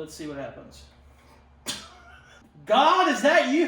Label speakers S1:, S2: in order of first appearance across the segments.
S1: let's see what happens. God, is that you?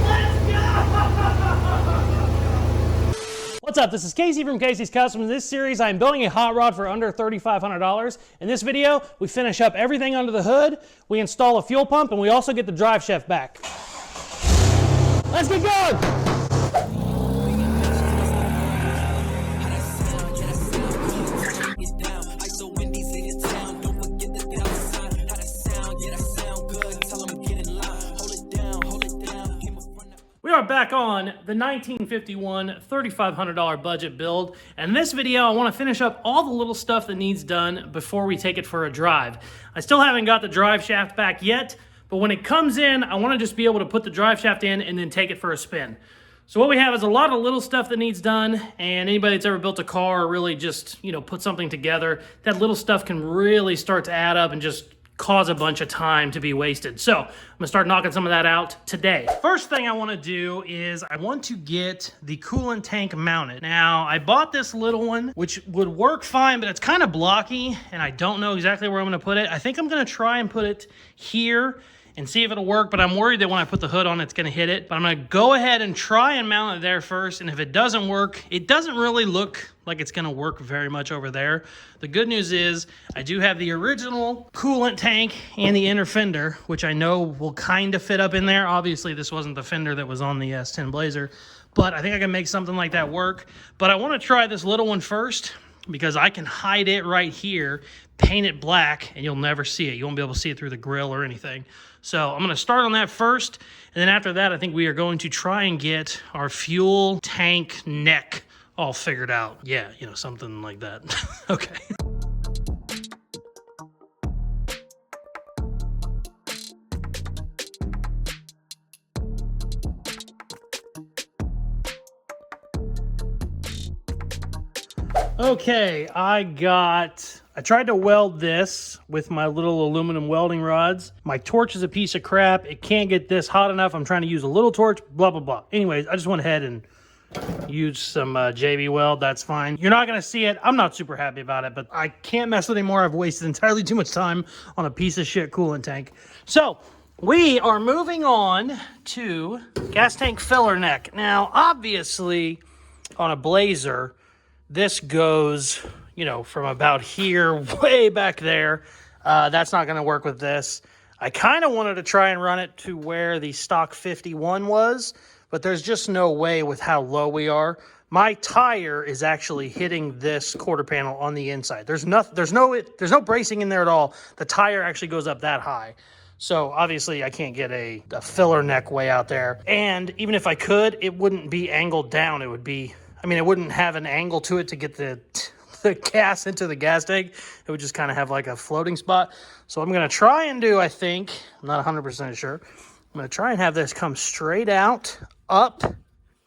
S1: Let's go! What's up? This is Casey from Casey's Customs. In this series, I'm building a hot rod for under $3,500. In this video, we finish up everything under the hood, we install a fuel pump, and we also get the drive shaft back. Let's get going! We are back on the 1951 $3,500 budget build, and in this video I want to finish up all the little stuff that needs done before we take it for a drive. I still haven't got the drive shaft back yet, but when it comes in, I want to just be able to put the drive shaft in and then take it for a spin. So what we have is a lot of little stuff that needs done, and anybody that's ever built a car or really just, put something together, that little stuff can really start to add up and just cause a bunch of time to be wasted. So I'm gonna start knocking some of that out today. First thing I wanna do is I want to get the coolant tank mounted. Now, I bought this little one, which would work fine, but it's kind of blocky, and I don't know exactly where I'm gonna put it. I think I'm gonna try and put it here and see if it'll work, but I'm worried that when I put the hood on, it's gonna hit it. But I'm gonna go ahead and try and mount it there first, and if it doesn't work, it doesn't really look like it's gonna work very much over there. The good news is, I do have the original coolant tank and the inner fender, which I know will kind of fit up in there. Obviously, this wasn't the fender that was on the S10 Blazer, but I think I can make something like that work. But I wanna try this little one first, because I can hide it right here, paint it black, and you'll never see it. You won't be able to see it through the grill or anything. So I'm gonna start on that first, and then after that, I think we are going to try and get our fuel tank neck all figured out. Yeah, something like that. Okay. Okay, I tried to weld this with my little aluminum welding rods. My torch is a piece of crap. It can't get this hot enough. I'm trying to use a little torch, blah, blah, blah. Anyways, I just went ahead and used some JB weld. That's fine. You're not going to see it. I'm not super happy about it, but I can't mess with it anymore. I've wasted entirely too much time on a piece of shit coolant tank. So we are moving on to gas tank filler neck. Now, obviously, on a Blazer, this goes, from about here way back there. That's not going to work with this. I kind of wanted to try and run it to where the stock 51 was, but there's just no way with how low we are. My tire is actually hitting this quarter panel on the inside. There's no bracing in there at all. The tire actually goes up that high. So obviously I can't get a filler neck way out there. And even if I could, it wouldn't be angled down. It would be, it wouldn't have an angle to it to get the gas into the gas tank. It would just kind of have like a floating spot. So I'm going to try and do, I think, I'm not 100% sure. I'm going to try and have this come straight out, up,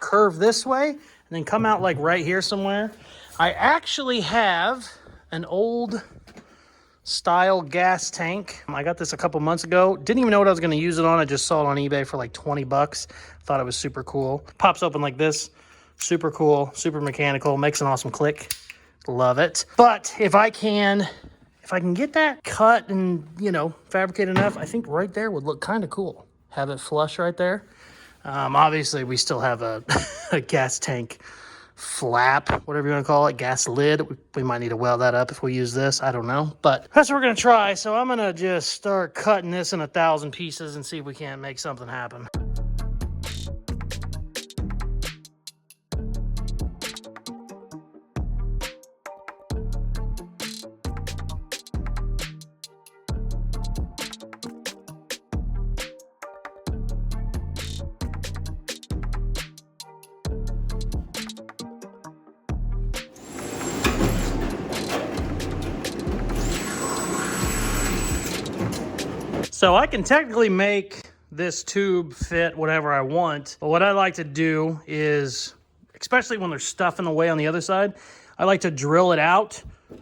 S1: curve this way, and then come out like right here somewhere. I actually have an old style gas tank. I got this a couple months ago. Didn't even know what I was going to use it on. I just saw it on eBay for like 20 bucks. Thought it was super cool. Pops open like this. Super cool, super mechanical, makes an awesome click. Love it. But if I can get that cut and, fabricate enough, I think right there would look kind of cool. Have it flush right there. Obviously, we still have a gas tank flap, whatever you want to call it, gas lid. We might need to weld that up if we use this. I don't know, but that's what we're going to try. So I'm going to just start cutting this in 1,000 pieces and see if we can't make something happen. So I can technically make this tube fit whatever I want, but what I like to do is, especially when there's stuff in the way on the other side, I like to drill it out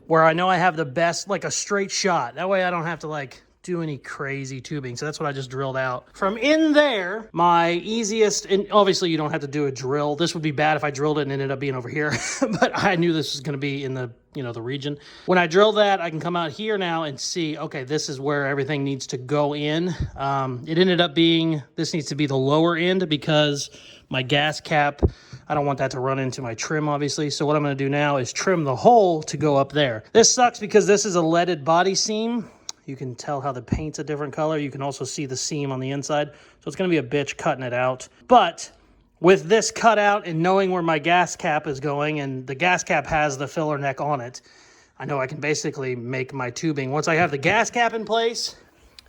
S1: where I know I have the best, like a straight shot. That way I don't have to do any crazy tubing. So that's what I just drilled out. From in there, my easiest, and obviously you don't have to do a drill. This would be bad if I drilled it and ended up being over here, but I knew this was gonna be in the you know, the region. When I drill that, I can come out here now and see, okay, this is where everything needs to go in. It ended up being, this needs to be the lower end because my gas cap, I don't want that to run into my trim, obviously. So what I'm gonna do now is trim the hole to go up there. This sucks because this is a leaded body seam. You can tell how the paint's a different color. You can also see the seam on the inside. So it's gonna be a bitch cutting it out. But with this cut out and knowing where my gas cap is going, and the gas cap has the filler neck on it, I know I can basically make my tubing. Once I have the gas cap in place,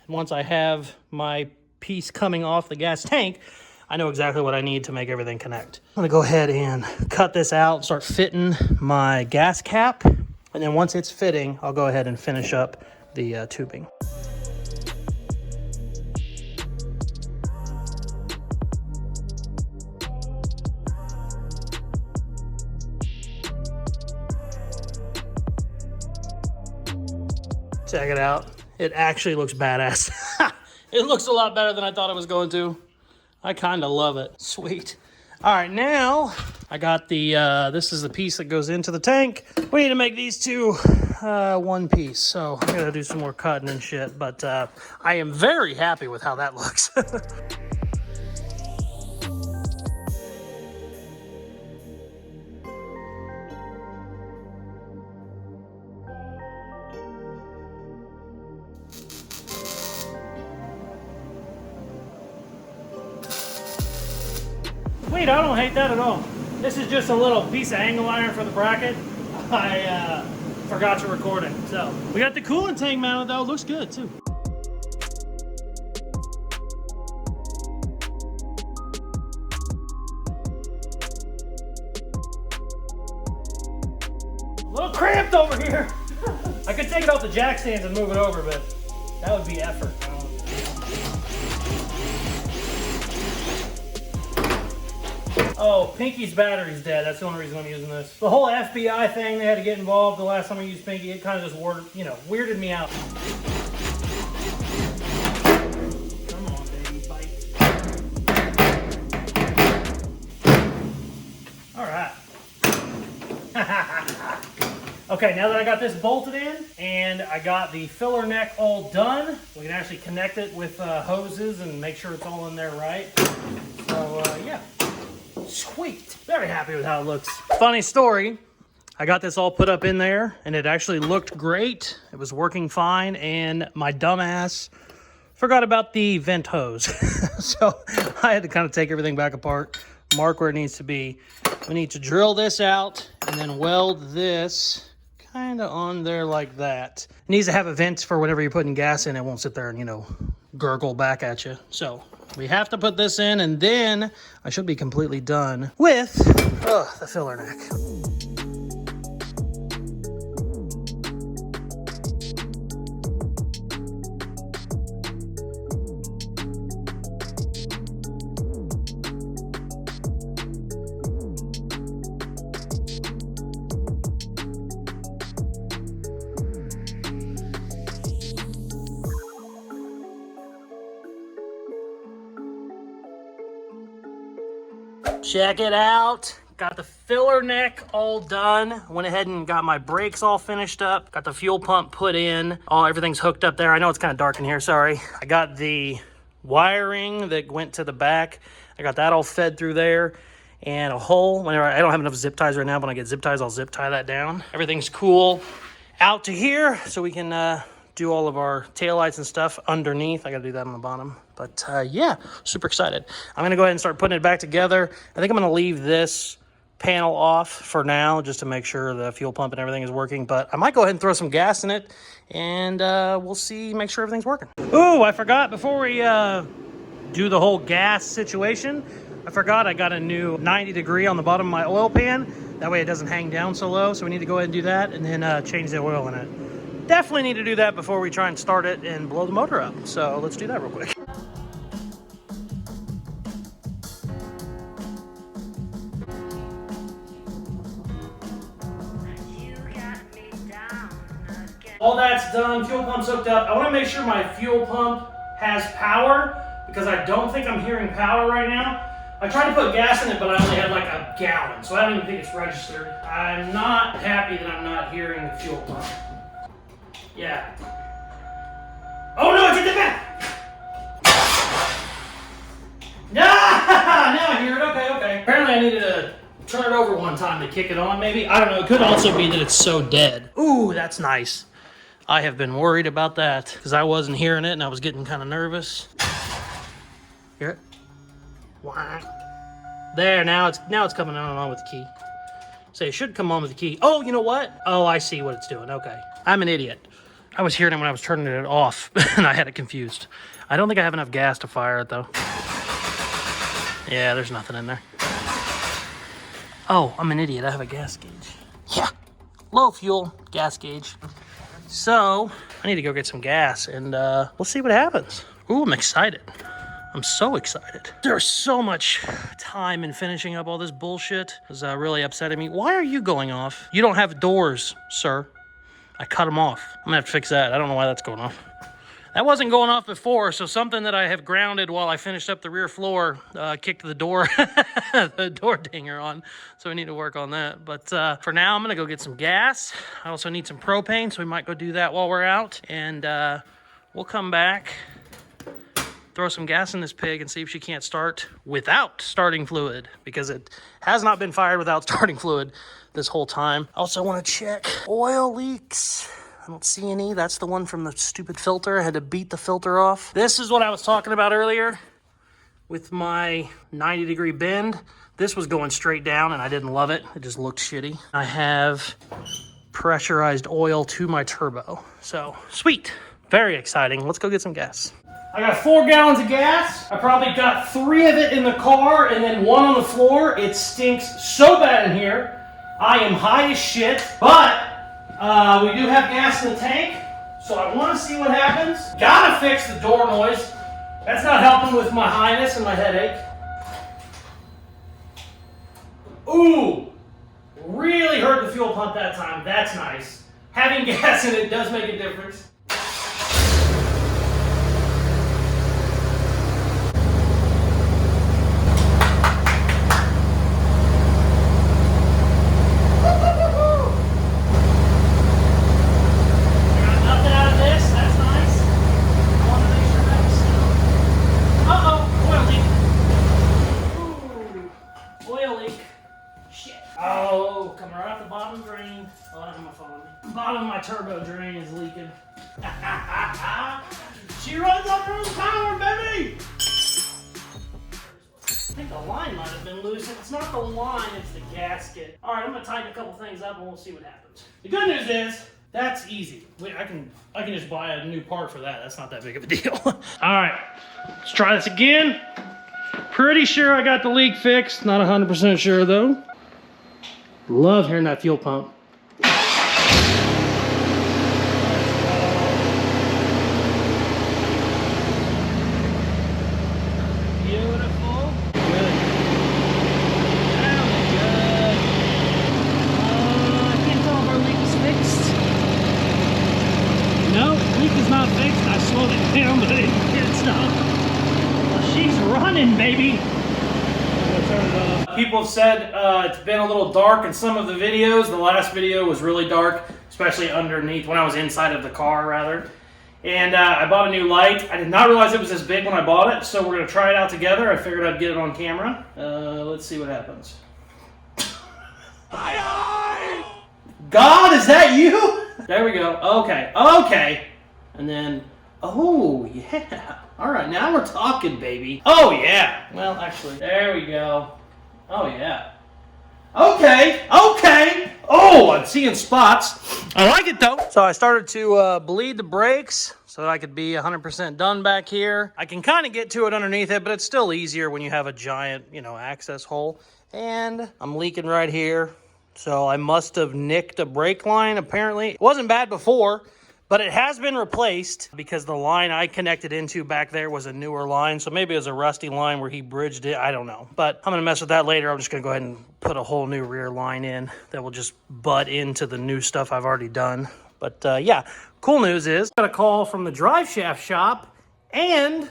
S1: and once I have my piece coming off the gas tank, I know exactly what I need to make everything connect. I'm gonna go ahead and cut this out and start fitting my gas cap. And then once it's fitting, I'll go ahead and finish up the tubing. Check it out. It actually looks badass. It looks a lot better than I thought it was going to. I kind of love it. Sweet. All right, now I got the, this is the piece that goes into the tank. We need to make these two one piece. So I'm gonna do some more cutting and shit, but I am very happy with how that looks. Sweet, I don't hate that at all. This is just a little piece of angle iron for the bracket. I forgot to record it. So we got the coolant tank mounted though, looks good too. A little cramped over here. I could take it off the jack stands and move it over, but that would be effort. Oh, Pinky's battery's dead. That's the only reason I'm using this. The whole FBI thing, they had to get involved the last time I used Pinky. It kind of just weirded me out. Come on, baby, bite. All right. Okay, now that I got this bolted in and I got the filler neck all done, we can actually connect it with hoses and make sure it's all in there right. So, yeah. Sweet. Very happy with how it looks. Funny story. I got this all put up in there and it actually looked great. It was working fine and my dumbass forgot about the vent hose. So I had to kind of take everything back apart, mark where it needs to be. We need to drill this out and then weld this kind of on there like that. It needs to have a vent for whenever you're putting gas in, it won't sit there and, you know, gurgle back at you. So we have to put this in and then I should be completely done with the filler neck. Check it out. Got the filler neck all done. Went ahead and got my brakes all finished up. Got the fuel pump put in. Everything's hooked up there. I know it's kind of dark in here, sorry. I got the wiring that went to the back. I got that all fed through there. And a hole. Whenever I don't have enough zip ties right now, but when I get zip ties, I'll zip tie that down. Everything's cool out to here so we can do all of our taillights and stuff underneath. I gotta do that on the bottom. But yeah, super excited. I'm gonna go ahead and start putting it back together. I think I'm gonna leave this panel off for now just to make sure the fuel pump and everything is working. But I might go ahead and throw some gas in it and we'll see, make sure everything's working. Ooh, I forgot before we do the whole gas situation, I forgot I got a new 90 degree on the bottom of my oil pan. That way it doesn't hang down so low. So we need to go ahead and do that and then change the oil in it. Definitely need to do that before we try and start it and blow the motor up. So let's do that real quick. All that's done, fuel pump's hooked up. I want to make sure my fuel pump has power because I don't think I'm hearing power right now. I tried to put gas in it, but I only had like a gallon, so I don't even think it's registered. I'm not happy that I'm not hearing the fuel pump. Yeah. Oh no, it's in the back! Now I hear it. Okay. Apparently I needed to turn it over one time to kick it on, maybe. I don't know. It could also be that it's so dead. Ooh, that's nice. I have been worried about that because I wasn't hearing it and I was getting kind of nervous. Hear it? There, now it's coming on with the key. So it should come on with the key. Oh, you know what? Oh, I see what it's doing. Okay. I'm an idiot. I was hearing it when I was turning it off and I had it confused. I don't think I have enough gas to fire it though. Yeah, there's nothing in there. Oh, I'm an idiot. I have a gas gauge. Yeah. Low fuel, gas gauge. So, I need to go get some gas and we'll see what happens. Ooh, I'm excited. I'm so excited. There's so much time in finishing up all this bullshit. It's really upsetting me. Why are you going off? You don't have doors, sir. I cut them off. I'm gonna have to fix that. I don't know why that's going off. That wasn't going off before, so something that I have grounded while I finished up the rear floor kicked the door, the door dinger on, so we need to work on that. But for now, I'm gonna go get some gas. I also need some propane, so we might go do that while we're out, and we'll come back, throw some gas in this pig and see if she can't start without starting fluid, because it has not been fired without starting fluid this whole time. Also want to check oil leaks. I don't see any. That's the one from the stupid filter. I had to beat the filter off. This is what I was talking about earlier with my 90-degree bend. This was going straight down and I didn't love it. It just looked shitty. I have pressurized oil to my turbo. So, sweet. Very exciting. Let's go get some gas. I got 4 gallons of gas. I probably got 3 of it in the car and then 1 on the floor. It stinks so bad in here. I am high as shit, but we do have gas in the tank, so I want to see what happens. Gotta fix the door noise. That's not helping with my highness and my headache. Ooh, really hurt the fuel pump that time. That's nice. Having gas in it does make a difference. Bottom of my turbo drain is leaking. She runs on her own power, baby! I think the line might have been loose. It's not the line, it's the gasket. All right, I'm gonna tighten a couple things up and we'll see what happens. The good news is, that's easy. I can just buy a new part for that. That's not that big of a deal. All right, let's try this again. Pretty sure I got the leak fixed. Not 100% sure though. Love hearing that fuel pump. Baby. People have said it's been a little dark in some of the videos. The last video was really dark, especially underneath, when I was inside of the car, rather. And I bought a new light. I did not realize it was this big when I bought it, so we're going to try it out together. I figured I'd get it on camera. Let's see what happens. God, is that you? There we go. Okay. And then, oh, yeah. All right, now we're talking, baby. Oh, yeah. Well, actually, there we go. Oh, yeah. Okay. Oh, I'm seeing spots. I like it, though. So I started to bleed the brakes so that I could be 100% done back here. I can kind of get to it underneath it, but it's still easier when you have a giant, access hole. And I'm leaking right here. So I must have nicked a brake line, apparently. It wasn't bad before. But it has been replaced because the line I connected into back there was a newer line. So maybe it was a rusty line where he bridged it. I don't know. But I'm going to mess with that later. I'm just going to go ahead and put a whole new rear line in that will just butt into the new stuff I've already done. But yeah, cool news is I got a call from the Driveshaft shop and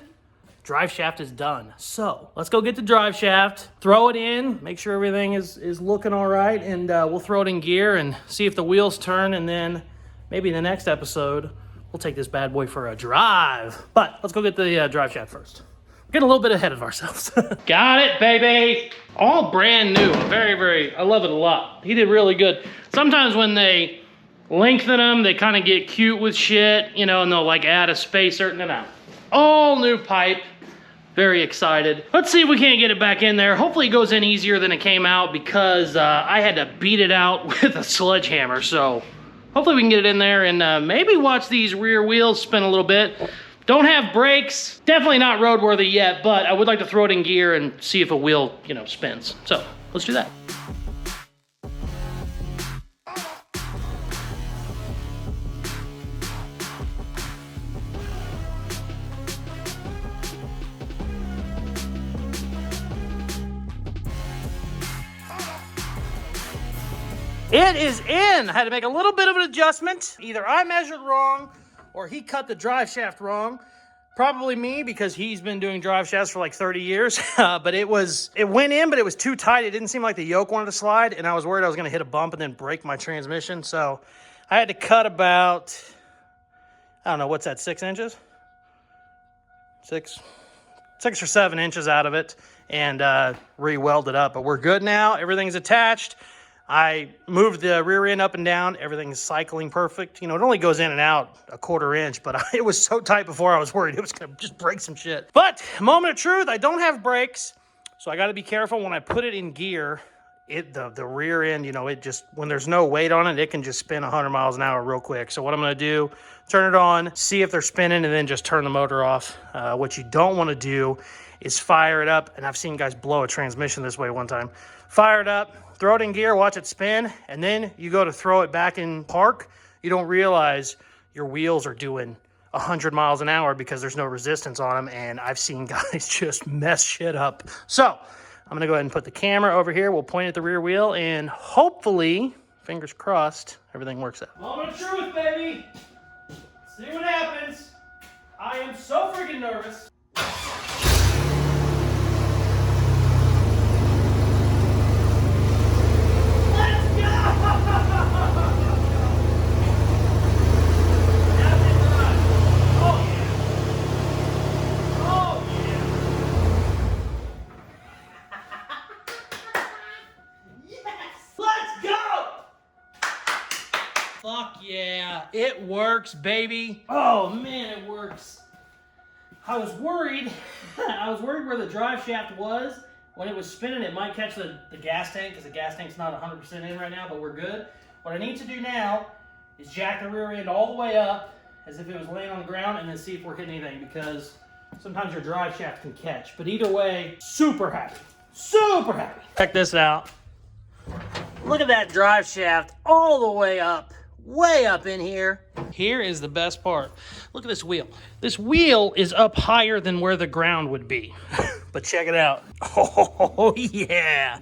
S1: drive shaft is done. So let's go get the drive shaft, throw it in, make sure everything is looking all right, and we'll throw it in gear and see if the wheels turn, and then maybe in the next episode, we'll take this bad boy for a drive. But let's go get the drive shaft first. We're getting a little bit ahead of ourselves. Got it, baby. All brand new. I love it a lot. He did really good. Sometimes when they lengthen them, they kind of get cute with shit, you know, and they'll like add a spacer. No. All new pipe. Very excited. Let's see if we can't get it back in there. Hopefully it goes in easier than it came out, because I had to beat it out with a sledgehammer. So hopefully we can get it in there and maybe watch these rear wheels spin a little bit. Don't have brakes. Definitely not roadworthy yet, but I would like to throw it in gear and see if a wheel, you know, spins. So let's do that. It is in. I had to make a little bit of an adjustment. Either I measured wrong or he cut the drive shaft wrong. Probably me, because he's been doing drive shafts for like 30 years. But it went in, but it was too tight. It didn't seem like the yoke wanted to slide, and I was worried I was gonna hit a bump and then break my transmission. So I had to cut about, I don't know, what's that, 6 inches? Six or 7 inches out of it, and re-weld it up. But we're good now. Everything's attached. I moved the rear end up and down. Everything's cycling perfect. You know, it only goes in and out a 1/4 inch, but it was so tight before I was worried it was going to just break some shit. But, moment of truth, I don't have brakes, so I got to be careful when I put it in gear. The rear end, you know, it just, when there's no weight on it, it can just spin 100 miles an hour real quick. So what I'm going to do, turn it on, see if they're spinning, and then just turn the motor off. What you don't want to do is fire it up, and I've seen guys blow a transmission this way one time. Fire it up, throw it in gear, watch it spin, and then you go to throw it back in park. You don't realize your wheels are doing 100 miles an hour because there's no resistance on them, and I've seen guys just mess shit up. So I'm gonna go ahead and put the camera over here. We'll point at the rear wheel, and hopefully, fingers crossed, everything works out. Moment of truth, baby. See what happens. I am so freaking nervous. Fuck yeah, it works, baby. Oh man, it works. I was worried where the drive shaft was. When it was spinning, it might catch the gas tank, because the gas tank's not 100% in right now, but we're good. What I need to do now is jack the rear end all the way up as if it was laying on the ground, and then see if we're hitting anything, because sometimes your drive shaft can catch. But either way, super happy. Super happy. Check this out. Look at that drive shaft all the way up. Way up in here. Here is the best part. Look at this wheel. This wheel is up higher than where the ground would be. But check it out. Oh, yeah.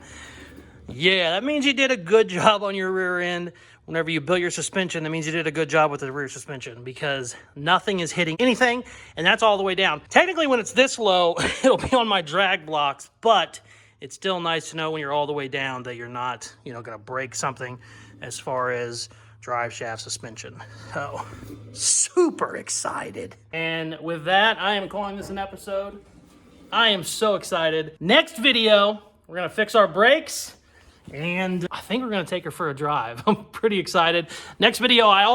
S1: Yeah, that means you did a good job on your rear end. Whenever you built your suspension, that means you did a good job with the rear suspension, because nothing is hitting anything, and that's all the way down. Technically, when it's this low, it'll be on my drag blocks, but it's still nice to know when you're all the way down that you're not, you know, going to break something as far as drive shaft suspension. So, super excited. And with that, I am calling this an episode. I am so excited. Next video, we're gonna fix our brakes, and I think we're gonna take her for a drive. I'm pretty excited. Next video, I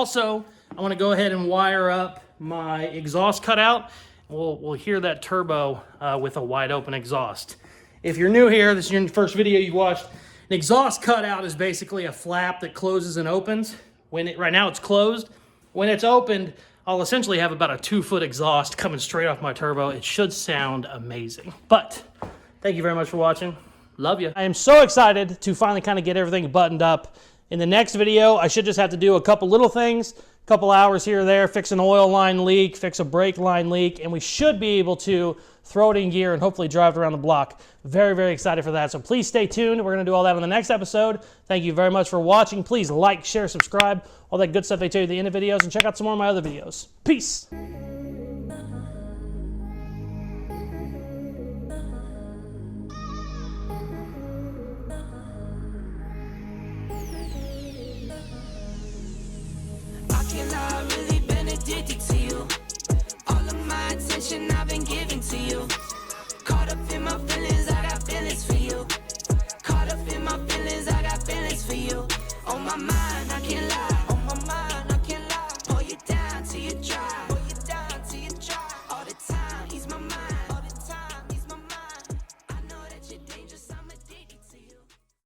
S1: wanna go ahead and wire up my exhaust cutout. We'll hear that turbo with a wide open exhaust. If you're new here, this is your first video you watched, an exhaust cutout is basically a flap that closes and opens. Right now it's closed. When it's opened, I'll essentially have about a 2-foot exhaust coming straight off my turbo. It should sound amazing. But thank you very much for watching. Love you. I am so excited to finally kind of get everything buttoned up. In the next video, I should just have to do a couple little things, a couple hours here or there, fix an oil line leak, fix a brake line leak, and we should be able to throw it in gear and hopefully drive it around the block. Very, very excited for that. So please stay tuned. We're going to do all that on the next episode. Thank you very much for watching. Please like, share, subscribe, all that good stuff they tell you at the end of videos, and check out some more of my other videos. Peace.